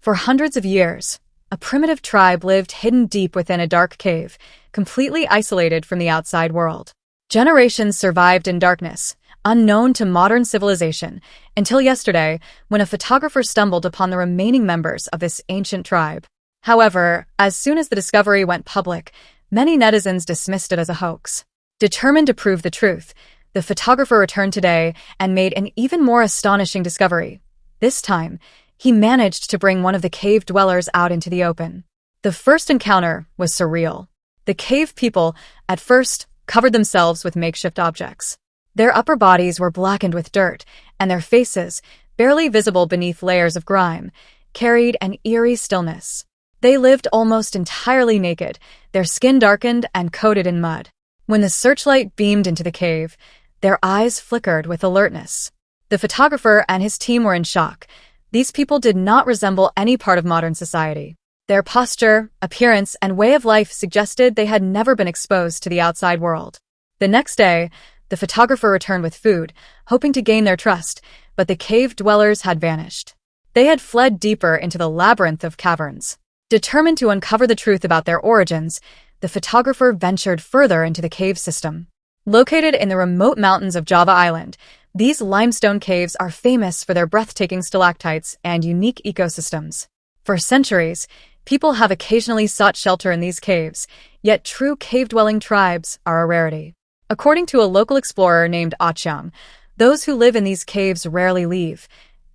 For hundreds of years, a primitive tribe lived hidden deep within a dark cave, completely isolated from the outside world. Generations survived in darkness, unknown to modern civilization, until yesterday, when a photographer stumbled upon the remaining members of this ancient tribe. However, as soon as the discovery went public, many netizens dismissed it as a hoax. Determined to prove the truth, the photographer returned today and made an even more astonishing discovery. This time, he managed to bring one of the cave dwellers out into the open. The first encounter was surreal. The cave people, at first, covered themselves with makeshift objects. Their upper bodies were blackened with dirt, and their faces, barely visible beneath layers of grime, carried an eerie stillness. They lived almost entirely naked, their skin darkened and coated in mud. When the searchlight beamed into the cave, their eyes flickered with alertness. The photographer and his team were in shock. These people did not resemble any part of modern society. Their posture, appearance, and way of life suggested they had never been exposed to the outside world. The next day, the photographer returned with food, hoping to gain their trust, but the cave dwellers had vanished. They had fled deeper into the labyrinth of caverns. Determined to uncover the truth about their origins, the photographer ventured further into the cave system. Located in the remote mountains of Java Island, these limestone caves are famous for their breathtaking stalactites and unique ecosystems. For centuries, people have occasionally sought shelter in these caves, yet true cave-dwelling tribes are a rarity. According to a local explorer named Achiang, those who live in these caves rarely leave.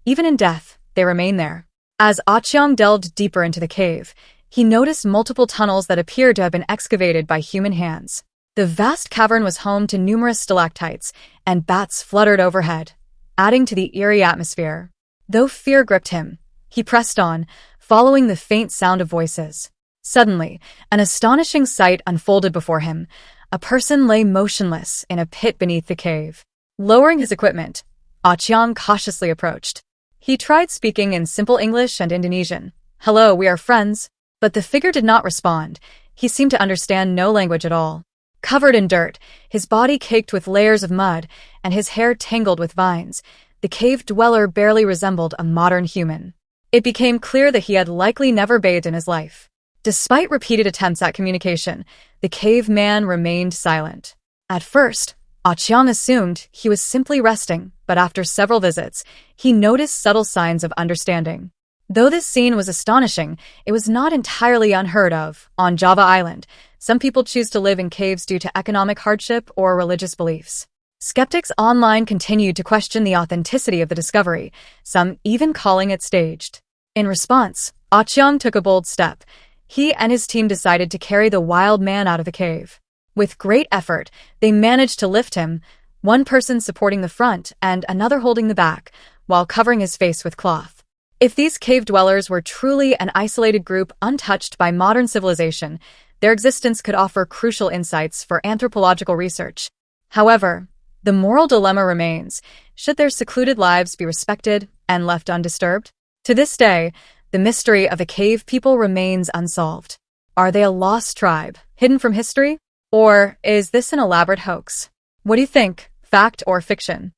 Even in death, they remain there. As Achiang delved deeper into the cave, he noticed multiple tunnels that appeared to have been excavated by human hands. The vast cavern was home to numerous stalactites, and bats fluttered overhead, adding to the eerie atmosphere. Though fear gripped him, he pressed on, following the faint sound of voices. Suddenly, an astonishing sight unfolded before him. A person lay motionless in a pit beneath the cave. Lowering his equipment, Achiang cautiously approached. He tried speaking in simple English and Indonesian. "Hello, we are friends." But the figure did not respond. He seemed to understand no language at all. Covered in dirt, his body caked with layers of mud, and his hair tangled with vines, the cave dweller barely resembled a modern human. It became clear that he had likely never bathed in his life. Despite repeated attempts at communication, the caveman remained silent. At first, Achiang assumed he was simply resting, but after several visits, he noticed subtle signs of understanding. Though this scene was astonishing, it was not entirely unheard of. On Java Island, some people choose to live in caves due to economic hardship or religious beliefs. Skeptics online continued to question the authenticity of the discovery, some even calling it staged. In response, Achiang took a bold step. He and his team decided to carry the wild man out of the cave. With great effort, they managed to lift him, one person supporting the front and another holding the back, while covering his face with cloth. If these cave dwellers were truly an isolated group untouched by modern civilization, their existence could offer crucial insights for anthropological research. However, the moral dilemma remains: should their secluded lives be respected and left undisturbed? To this day, the mystery of the cave people remains unsolved. Are they a lost tribe, hidden from history? Or is this an elaborate hoax? What do you think, fact or fiction?